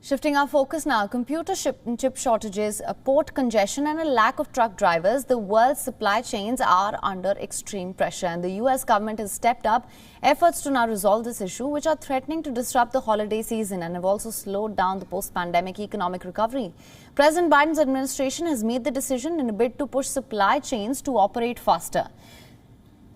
Shifting our focus now, chip shortages, port congestion and a lack of truck drivers, the world's supply chains are under extreme pressure, and the US government has stepped up efforts to now resolve this issue, which are threatening to disrupt the holiday season and have also slowed down the post-pandemic economic recovery. President Biden's administration has made the decision in a bid to push supply chains to operate faster.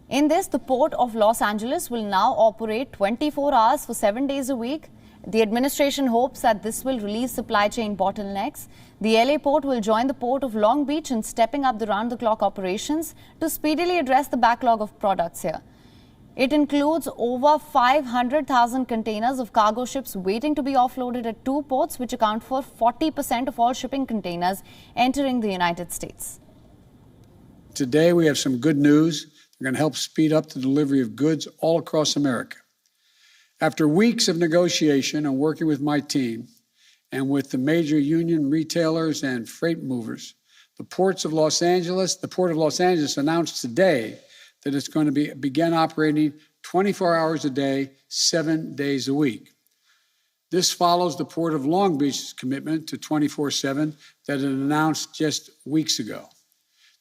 In this, the Port of Los Angeles will now operate 24 hours for 7 days a week. The administration hopes that this will relieve supply chain bottlenecks. The LA port will join the Port of Long Beach in stepping up the round-the-clock operations to speedily address the backlog of products here. It includes over 500,000 containers of cargo ships waiting to be offloaded at two ports, which account for 40% of all shipping containers entering the United States. Today, we have some good news. We're going to help speed up the delivery of goods all across America. After weeks of negotiation and working with my team and with the major union retailers and freight movers, the Port of Los Angeles announced today that it's going to begin operating 24 hours a day, 7 days a week. This follows the Port of Long Beach's commitment to 24/7 that it announced just weeks ago.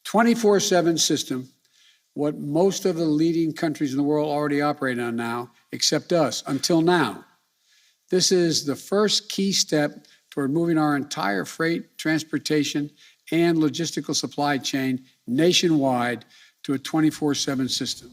24/7 system, what most of the leading countries in the world already operate on now, except us, until now. This is the first key step toward moving our entire freight, transportation, and logistical supply chain nationwide to a 24/7 system.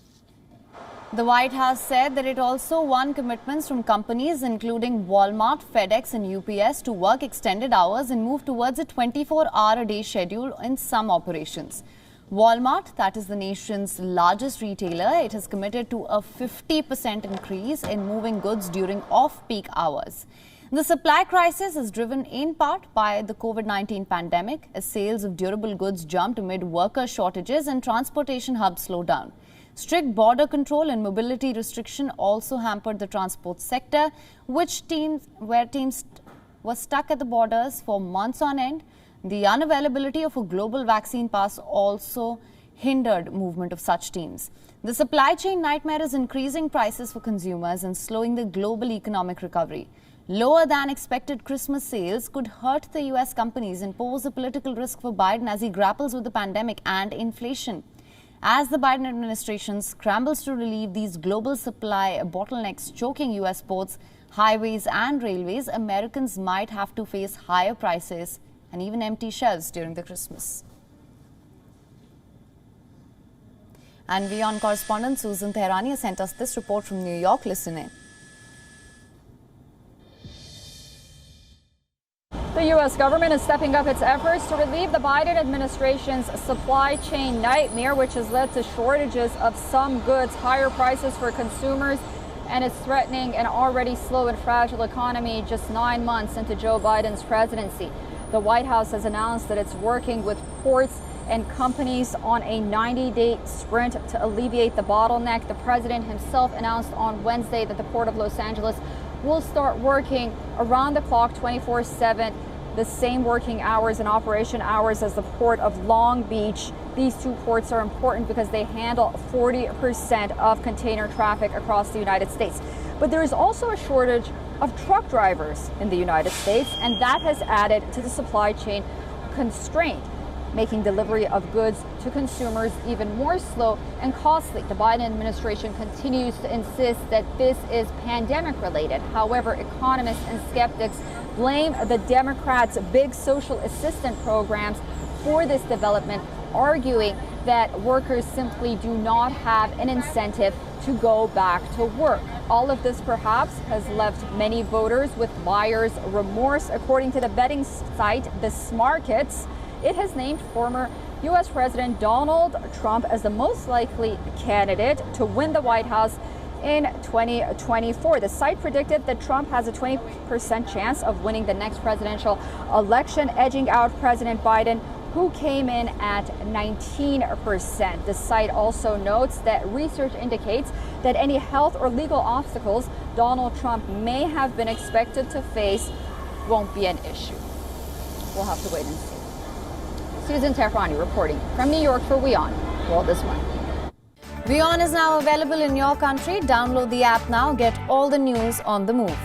The White House said that it also won commitments from companies including Walmart, FedEx, and UPS to work extended hours and move towards a 24-hour-a-day schedule in some operations. Walmart, that is the nation's largest retailer, it has committed to a 50% increase in moving goods during off-peak hours. The supply crisis is driven in part by the COVID-19 pandemic, as sales of durable goods jumped amid worker shortages and transportation hubs slowed down. Strict border control and mobility restriction also hampered the transport sector, where teams were stuck at the borders for months on end. The unavailability of a global vaccine pass also hindered movement of such teams. The supply chain nightmare is increasing prices for consumers and slowing the global economic recovery. Lower than expected Christmas sales could hurt the US companies and pose a political risk for Biden as he grapples with the pandemic and inflation. As the Biden administration scrambles to relieve these global supply bottlenecks choking US ports, highways and railways, Americans might have to face higher prices and even empty shelves during the Christmas. And WION correspondent Susan Tehrani has sent us this report from New York. Listen in. The U.S. government is stepping up its efforts to relieve the Biden administration's supply chain nightmare, which has led to shortages of some goods, higher prices for consumers, and is threatening an already slow and fragile economy just 9 months into Joe Biden's presidency. The White House has announced that it's working with ports and companies on a 90-day sprint to alleviate the bottleneck. The president himself announced on Wednesday that the Port of Los Angeles will start working around the clock 24/7, the same working hours and operation hours as the Port of Long Beach. These two ports are important because they handle 40% of container traffic across the United States. But there is also a shortage of truck drivers in the United States, and that has added to the supply chain constraint, making delivery of goods to consumers even more slow and costly. The Biden administration continues to insist that this is pandemic related. However, economists and skeptics blame the Democrats' big social assistance programs for this development, arguing that workers simply do not have an incentive to go back to work. All of this perhaps has left many voters with buyer's remorse. According to the betting site The Smarkets, it has named former U.S. President Donald Trump as the most likely candidate to win the White House in 2024. The site predicted that Trump has a 20% chance of winning the next presidential election, edging out President Biden, who came in at 19%. The site also notes that research indicates that any health or legal obstacles Donald Trump may have been expected to face won't be an issue. We'll have to wait and see. Susan Tehrani reporting from New York for WION, World is One. WION is now available in your country. Download the app now. Get all the news on the move.